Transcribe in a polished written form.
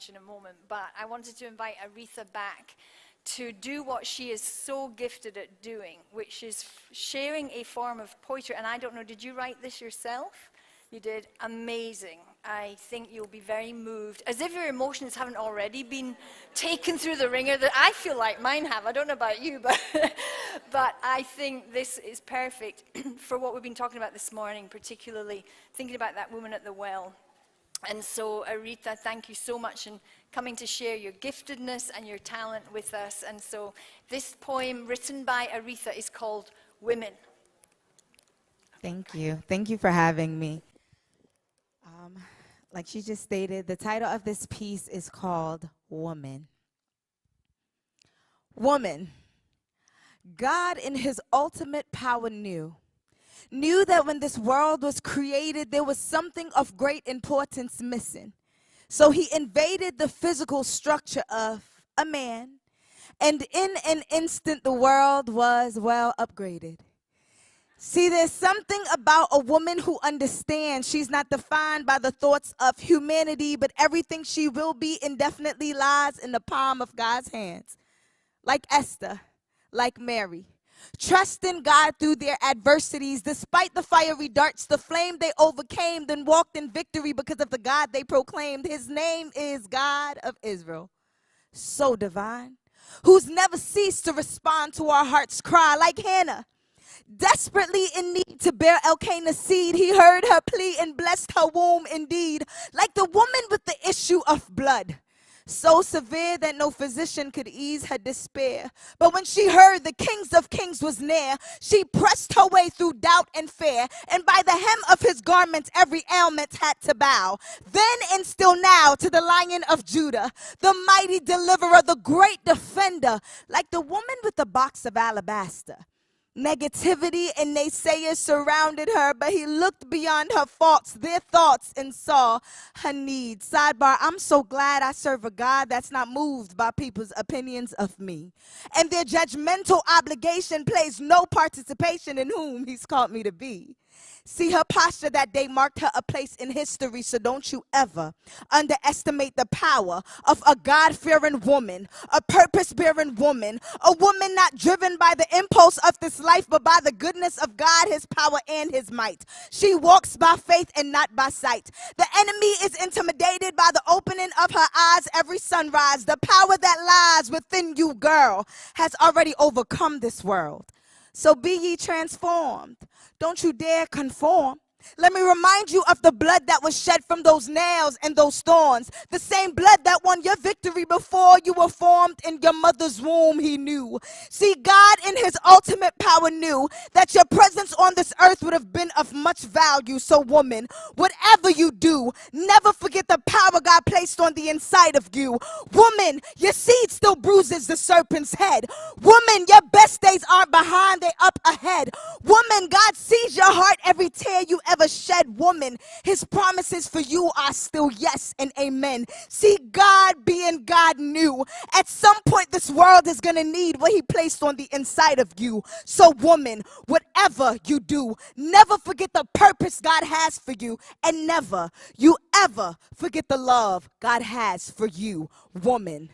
in a moment, but I wanted to invite Aretha back to do what she is so gifted at doing, which is sharing a form of poetry. And I don't know, did you write this yourself? You did. Amazing. I think you'll be very moved, as if your emotions haven't already been taken through the ringer. That I feel like mine have. I don't know about you, but but I think this is perfect for what we've been talking about this morning, particularly thinking about that woman at the well. And so, Aretha, thank you so much in coming to share your giftedness and your talent with us. And so, this poem written by Aretha is called Women. Thank you. Thank you for having me. Like she just stated, the title of this piece is called Woman. Woman, God in his ultimate power knew that when this world was created, there was something of great importance missing. So he invaded the physical structure of a man, and in an instant, the world was well upgraded. See, there's something about a woman who understands she's not defined by the thoughts of humanity, but everything she will be indefinitely lies in the palm of God's hands. Like Esther, like Mary. Trust in God through their adversities. Despite the fiery darts, the flame they overcame, then walked in victory because of the God they proclaimed. His name is God of Israel. So divine. Who's never ceased to respond to our heart's cry. Like Hannah, desperately in need to bear Elkanah's seed. He heard her plea and blessed her womb indeed. Like the woman with the issue of blood. So severe that no physician could ease her despair. But when she heard the King of Kings was near, she pressed her way through doubt and fear. And by the hem of his garments, every ailment had to bow. Then and still now to the Lion of Judah, the mighty deliverer, the great defender, like the woman with the box of alabaster. Negativity and naysayers surrounded her, but he looked beyond her faults, their thoughts, and saw her needs. Sidebar, I'm so glad I serve a God that's not moved by people's opinions of me. And their judgmental obligation plays no participation in whom he's called me to be. See, her posture that day marked her a place in history, so don't you ever underestimate the power of a God-fearing woman, a purpose-bearing woman, a woman not driven by the impulse of this life, but by the goodness of God, his power, and his might. She walks by faith and not by sight. The enemy is intimidated by the opening of her eyes every sunrise. The power that lies within you, girl, has already overcome this world. So be ye transformed. Don't you dare conform. Let me remind you of the blood that was shed from those nails and those thorns. The same blood that won your victory before you were formed in your mother's womb, he knew. See, God in his ultimate power knew that your presence on this earth would have been of much value. So woman, whatever you do, never forget the power God placed on the inside of you. Woman, your seed still bruises the serpent's head. Woman, your best days aren't behind, they're up ahead. Woman, God sees your heart, every tear you ever shed. Woman, his promises for you are still yes and amen. See, God being God knew at some point this world is going to need what he placed on the inside of you. So woman, whatever you do, never forget the purpose God has for you, and never you ever forget the love God has for you, woman.